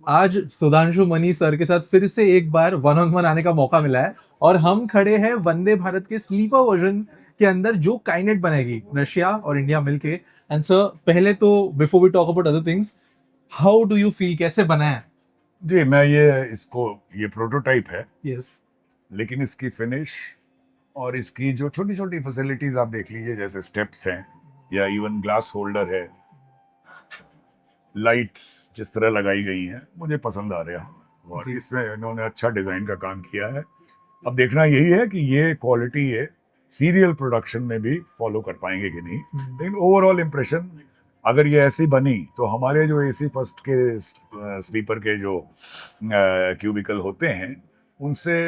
आज Sudhanshu money sir के साथ फिर से एक बार वन ऑन वन आने का मौका मिला है और हम खड़े हैं वंदे भारत के स्लीपर वर्जन के अंदर जो काइनेट बनेगी रशिया और इंडिया मिलके। एंड सर पहले तो before we talk about other things, how do you feel, कैसे बना है? जी ये प्रोटोटाइप है। यस। लेकिन इसकी फिनिश और इसकी जो छोटी छोटी फैसिलिटीज आप देख लीजिए, जैसे स्टेप्स हैं या इवन ग्लास होल्डर है, लाइट्स जिस तरह लगाई गई हैं, मुझे पसंद आ रहा है और इसमें इन्होंने अच्छा डिज़ाइन का काम किया है। अब देखना यही है कि ये क्वालिटी है सीरियल प्रोडक्शन में भी फॉलो कर पाएंगे कि नहीं। लेकिन ओवरऑल इम्प्रेशन, अगर ये ऐसी बनी तो हमारे जो एसी फर्स्ट के स्लीपर के जो क्यूबिकल होते हैं उनसे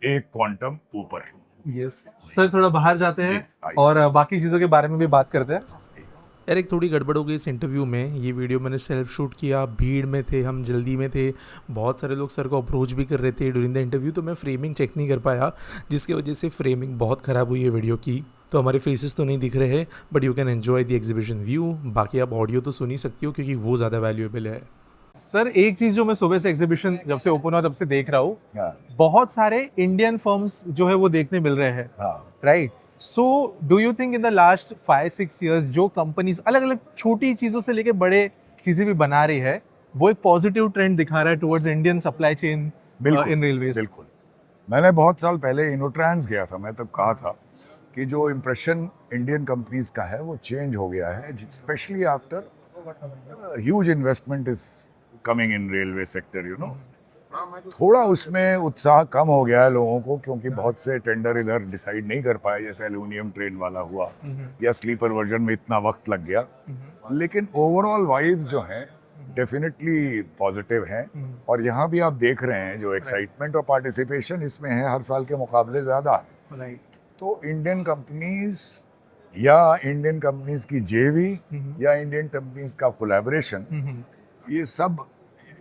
एक क्वांटम ऊपर। यस सर, थोड़ा बाहर जाते हैं और बाकी चीज़ों के बारे में भी बात करते हैं। यार एक थोड़ी गड़बड़ हो गई इस इंटरव्यू में। ये वीडियो मैंने सेल्फ शूट किया, भीड़ में थे हम, जल्दी में थे, बहुत सारे लोग सर को अप्रोच भी कर रहे थे ड्यूरिंग द इंटरव्यू, तो मैं फ्रेमिंग चेक नहीं कर पाया, जिसकी वजह से फ्रेमिंग बहुत ख़राब हुई है वीडियो की। तो हमारे फेसेस तो नहीं दिख रहे हैं, but you can enjoy the exhibition view. बाकी आप ऑडियो तो सुन ही सकती हो क्योंकि वो ज़्यादा वैल्यूएबल है। सर एक चीज जो मैं सुबह से एग्जीबिशन जब से ओपन हुआ तब से देख रहा हूँ, बहुत सारे इंडियन फर्म्स जो है वो देखने मिल रहे हैं, right? So do you think in the last 5-6 years जो कंपनीज अलग अलग छोटी चीज़ों से लेके बड़े चीज़ें भी बना रही है, वो एक पॉजिटिव ट्रेंड दिखा रहा है towards Indian supply chain in railways? बिल्कुल। मैंने बहुत साल पहले इनोट्रांस गया था, मैं तब कहा था कि जो इम्प्रेशन इंडियन कंपनीज का है वो चेंज हो गया है, specially after huge investment is coming in railway sector, you know. थोड़ा उसमें उत्साह कम हो गया है लोगों को, क्योंकि बहुत से टेंडर इधर डिसाइड नहीं कर पाए, जैसे एल्यूमिनियम ट्रेन वाला हुआ या स्लीपर वर्जन में इतना वक्त लग गया। लेकिन ओवरऑल वाइब्स जो हैं डेफिनेटली पॉजिटिव हैं और यहाँ भी आप देख रहे हैं जो एक्साइटमेंट और पार्टिसिपेशन इसमें है हर साल के मुकाबले ज़्यादा है। तो इंडियन कंपनीज की जेवी या इंडियन कंपनीज का कोलैबोरेशन, ये सब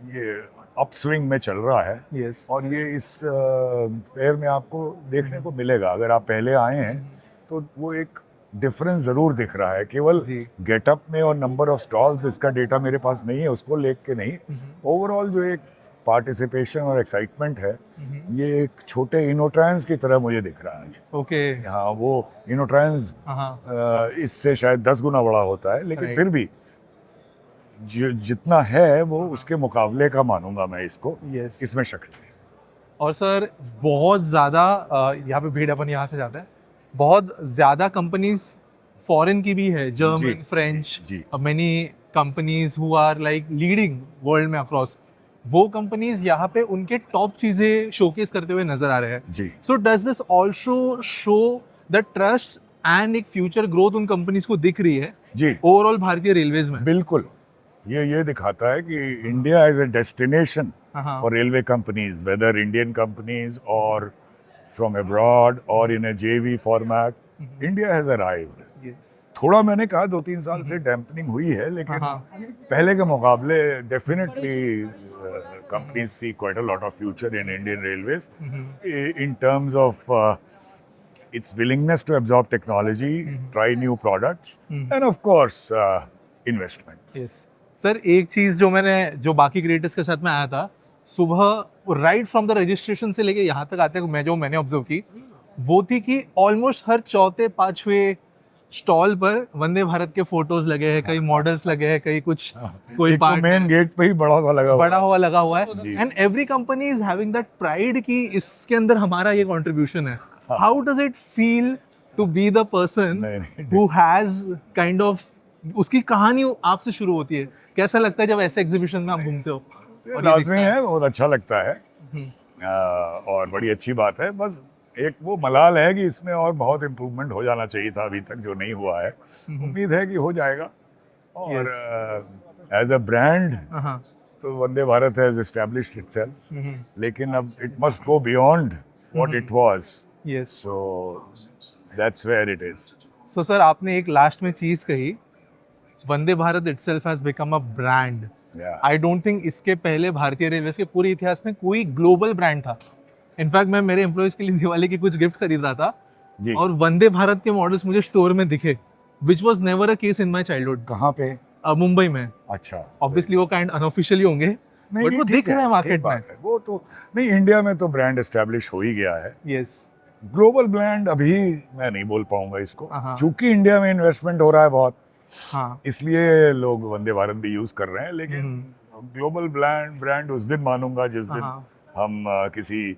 ये अपस्विंग में चल रहा है। Yes. और ये इस फेयर में आपको देखने को मिलेगा। अगर आप पहले आए हैं तो वो एक डिफरेंस ज़रूर दिख रहा है, केवल गेटअप में और नंबर ऑफ स्टॉल्स, इसका डेटा मेरे पास नहीं है, उसको लेके नहीं, ओवरऑल जो एक पार्टिसिपेशन और एक्साइटमेंट है, ये एक छोटे इनोट्रांस की तरह मुझे दिख रहा है। ओके। हाँ, वो इनोट्रांस इससे शायद 10 गुना बड़ा होता है, लेकिन फिर भी जितना है वो उसके मुकाबले का मानूंगा मैं इसको। इसमें शक नहीं। और सर बहुत ज़्यादा यहाँ पे भीड़, अपन यहाँ से जाते हैं, बहुत ज़्यादा कंपनीज फॉरेन की भी है, German, French, many companies who are like leading world में अक्रॉस, वो कंपनीज यहाँ पे उनके टॉप चीज़ें शोकेस करते हुए नजर आ रहे हैं जी। So does this also show the trust and एक फ्यूचर ग्रोथ उन कंपनीज को दिख रही है जी ओवरऑल भारतीय रेलवेज में? बिल्कुल, ये दिखाता है कि India is a destination for railway companies, whether Indian companies और फ्रॉम अब्रॉड और इन अ जेवी फॉर्मेट, इंडिया हैज अराइव्ड। थोड़ा मैंने कहा 2-3 साल से डैम्पनिंग हुई है, लेकिन पहले के मुकाबले definitely companies see quite a lot of future in Indian railways in terms of its willingness to absorb technology, try new products, and of course investment. Yes. Sir एक चीज जो बाकी क्रिएटर्स के साथ में आया था, सुबह राइट फ्रॉम द रजिस्ट्रेशन से लेके यहाँ तक आते मैंने ऑब्जर्व की, वो थी कि ऑलमोस्ट हर 4-5वें स्टॉल पर वंदे भारत के फोटोज लगे हैं, कई मॉडल्स लगे हैं, कई कुछ कोई तो मेन गेट पे ही बड़ा हुआ लगा हुआ है। And every company is having that pride कि इसके अंदर हमारा ये कंट्रीब्यूशन है। How does it feel to be the person who has kind of, उसकी कहानी आपसे शुरू होती है, कैसा लगता है जब ऐसे एग्जीबिशन में आप घूमते हो? लाजमी है, बहुत अच्छा लगता है और बड़ी अच्छी बात है। बस एक वो मलाल है कि इसमें और बहुत इम्प्रूवमेंट हो जाना चाहिए था अभी तक, जो नहीं हुआ है। उम्मीद है कि हो जाएगा। और एज अ ब्रांड तो Vande Bharat has established itself, लेकिन अब it must go beyond what it was. Yes. So that's where it is. So sir, आपने एक लास्ट में चीज कही, Vande Bharat itself has become a brand. Yeah. I don't think इसके पहले भारतीय रेलवे के पूरे इतिहास में कोई ग्लोबल ब्रांड था। इनफैक्ट मैं मेरे एम्प्लॉइज के लिए दिवाली की कुछ गिफ्ट खरीद रहा था जी, और वंदे भारत के मॉडल्स मुझे स्टोर में दिखे, which was never a case in my childhood. कहाँ पे? मुंबई में। अच्छा। ऑब्वियसली वो काइंड अनऑफिशियली होंगे, नहीं, बट वो ठीक दिख रहा है ठीक मार्केट में। बात है। वो तो नहीं, इंडिया में तो ब्रांड एस्टेब्लिश हो ही गया है। यस। ग्लोबल ब्रांड अभी मैं नहीं बोल पाऊंगा इसको, हाँ। चूंकि इंडिया में इन्वेस्टमेंट हो रहा है बहुत, हाँ। इसलिए लोग वंदे भारत भी यूज कर रहे हैं। लेकिन हम्म। ग्लोबल ब्रांड उस दिन मानूंगा जिस दिन हाँ। हम किसी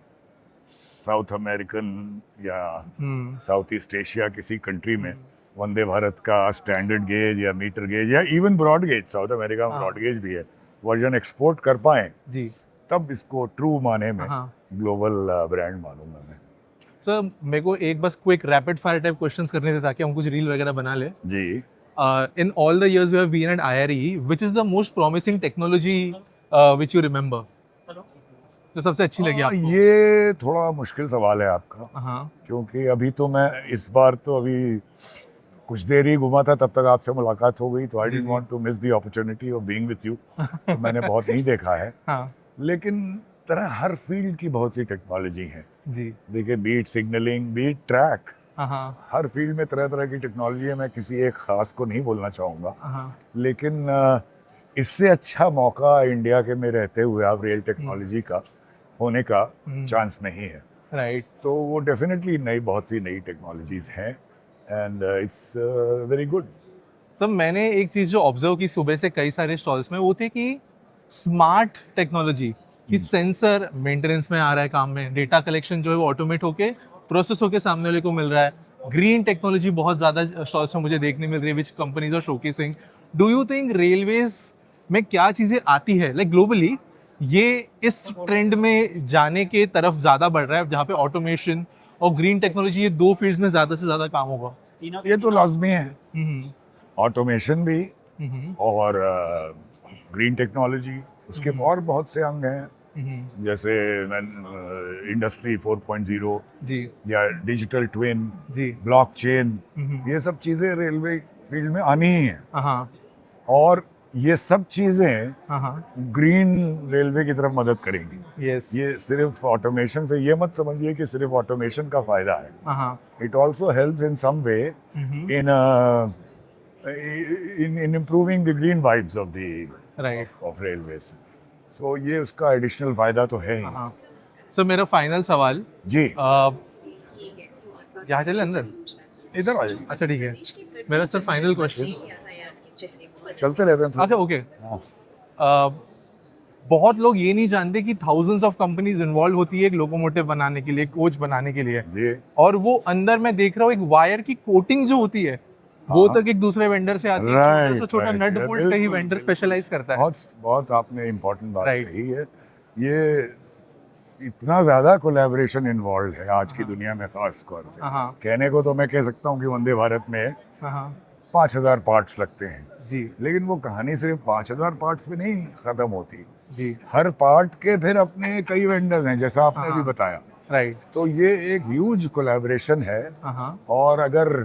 साउथ अमेरिकन या हम्म। साउथ ईस्ट एशिया किसी कंट्री में वंदे भारत का स्टैंडर्ड गेज या मीटर गेज या even broad gauge, South America में हाँ। ब्रॉड गेज भी है, वर्जन एक्सपोर्ट कर पाए, जी। तब इसको ट्रू माने में हाँ। ग्लोबल ब्रांड मानूंगा मैं। सर मेरे को एक बस quick rapid fire type questions करने थे ताकि हम कुछ रील वगैरह बना ले। जी। In all the years you have been at IRE, which is the most promising technology which you remember? जो सबसे अच्छी लगी आपको? ये थोड़ा मुश्किल सवाल है आपका, हाँ। क्योंकि अभी तो मैं इस बार तो अभी कुछ देर ही घुमा था, तब तक आपसे मुलाकात हो गई, तो I didn't want to miss the opportunity of being with you. तो मैंने बहुत नहीं देखा है। हाँ। लेकिन तरह हर फील्ड की बहुत सी टेक्नोलॉजी है। जी। देखिए, बीट सिग्नलिंग, बीट ट्रैक, हाँ। हर फील्ड में तरह तरह की टेक्नोलॉजी है। मैं किसी एक खास को नहीं बोलना चाहूँगा, हाँ। लेकिन इससे अच्छा मौका इंडिया के में रहते हुए आप रियल टेक्नोलॉजी का होने का चांस नहीं है। राइट। तो वो डेफिनेटली बहुत सी नई टेक्नोलॉजीज हैं and it's very good. Sir मैंने एक चीज़ जो ऑब्जर्व की सुबह से कई सारे स्टॉल्स में, वो थे कि स्मार्ट टेक्नोलॉजी कि सेंसर मेंटेनेंस में आ रहा है काम में, डेटा कलेक्शन जो है वो ऑटोमेट होके प्रोसेस होके सामने वाले को मिल रहा है। ग्रीन टेक्नोलॉजी बहुत ज़्यादा स्टॉल्स में मुझे देखने मिल रही है which companies are showcasing. Do you think railways में क्या चीज़ें आती है लाइक ग्लोबली ये इस ट्रेंड में जाने के तरफ ज़्यादा बढ़ रहा है जहाँ पे ऑटोमेशन और ग्रीन टेक्नोलॉजी ये दो फील्ड्स में ज़्यादा से ज़्यादा काम होगा? ये तो लाजमी है, हम्म। ऑटोमेशन भी हम्म। और ग्रीन टेक्नोलॉजी, उसके और बहुत से अंग हैं, जैसे इंडस्ट्री 4.0 जी। या डिजिटल ट्विन, जी। ब्लॉकचेन, ये सब चीज़ें रेलवे फील्ड में आनी ही हैं। हाँ। और ये सब चीज़ें हाँ। ग्रीन रेलवे की तरफ मदद करेंगी। यस। ये सिर्फ ऑटोमेशन से ये मत समझिए कि सिर्फ ऑटोमेशन का फायदा है। हाँ। It also helps in some way in improving the green vibes of the right. of railways. So ये उसका एडिशनल फायदा तो है ही। हाँ। सर मेरा फाइनल सवाल, जी, यहाँ चले अंदर? इधर आ जाइए, अच्छा ठीक है। मेरा सर फाइनल क्वेश्चन, चलते रहते हैं अच्छा ओके। बहुत लोग ये नहीं जानते कि थाउजेंड्स ऑफ कंपनीज इन्वॉल्व होती है एक लोकोमोटिव बनाने के लिए, कोच बनाने के लिए, जी। और वो अंदर मैं देख रहा हूँ एक वायर की कोटिंग जो होती है वो तक एक दूसरे वेंडर से आती है। छोटा सा छोटा नट बोल्ट कहीं वेंडर स्पेशलाइज करता है। बहुत आपने इम्पोर्टेंट बात Right. कही है। ये इतना ज़्यादा कोलैबोरेशन इन्वॉल्व है आज की दुनिया में, खास तौर से। हाँ। कहने को तो मैं कह सकता हूँ कि वंदे भारत में हाँ। 5000 पार्ट्स लगते हैं, जी। लेकिन वो कहानी सिर्फ 5000 पार्ट्स में नहीं खत्म होती। जी। हर पार्ट के फिर अपने कई वेंडर्स हैं, जैसा आपने भी बताया। राइट। तो ये एक ह्यूज कोलैबोरेशन है। हाँ। और अगर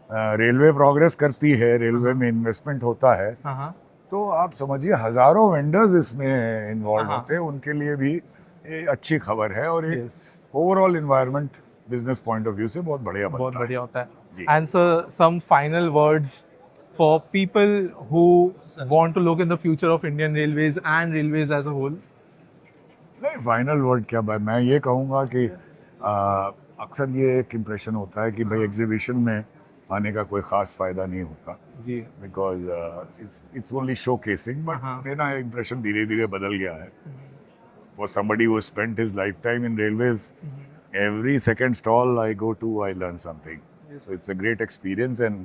रेलवे प्रोग्रेस करती है, रेलवे में इन्वेस्टमेंट होता है, हाँ। तो आप समझिए हजारों वेंडर्स इसमें इन्वॉल्व हाँ। होते हैं, उनके लिए भी ये अच्छी खबर है और एक Yes. Overall environment business point of view से बहुत बढ़िया बहुत बनता है। बढ़िया होता है। जी। And sir some final words for people who want to look in the future of Indian railways and railways as a whole? नहीं, फाइनल वर्ड क्या, मैं ये कहूँगा कि अक्सर ये एक इम्प्रेशन होता है कि भाई एग्जीबिशन में आने का कोई ख़ास फ़ायदा नहीं होता, जी। Because it's only showcasing. But हाँ। मेरा इम्प्रेशन धीरे धीरे बदल गया है। For somebody who spent his lifetime in railways, every second stall I go to, I learn something. So it's a great experience, and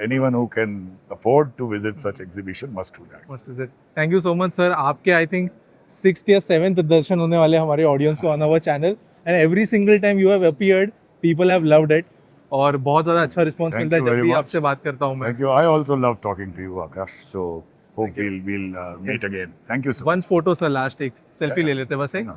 anyone who can afford to visit such exhibition must do that. मस्त visit. Thank you so much sir. आपके I think 6th या 7th दर्शन होने वाले हमारे audience को on our channel, and every single time you have appeared people have loved it, और बहुत ज़्यादा अच्छा रिस्पॉन्स Thank मिलता है you जब very भी much. आपसे बात करता हूँ मैं। Thank you. I also love talking to you, Akash. So hope we'll meet again. Thank you so much. One photo sir, last एक सेल्फी ले लेते हैं बस एक।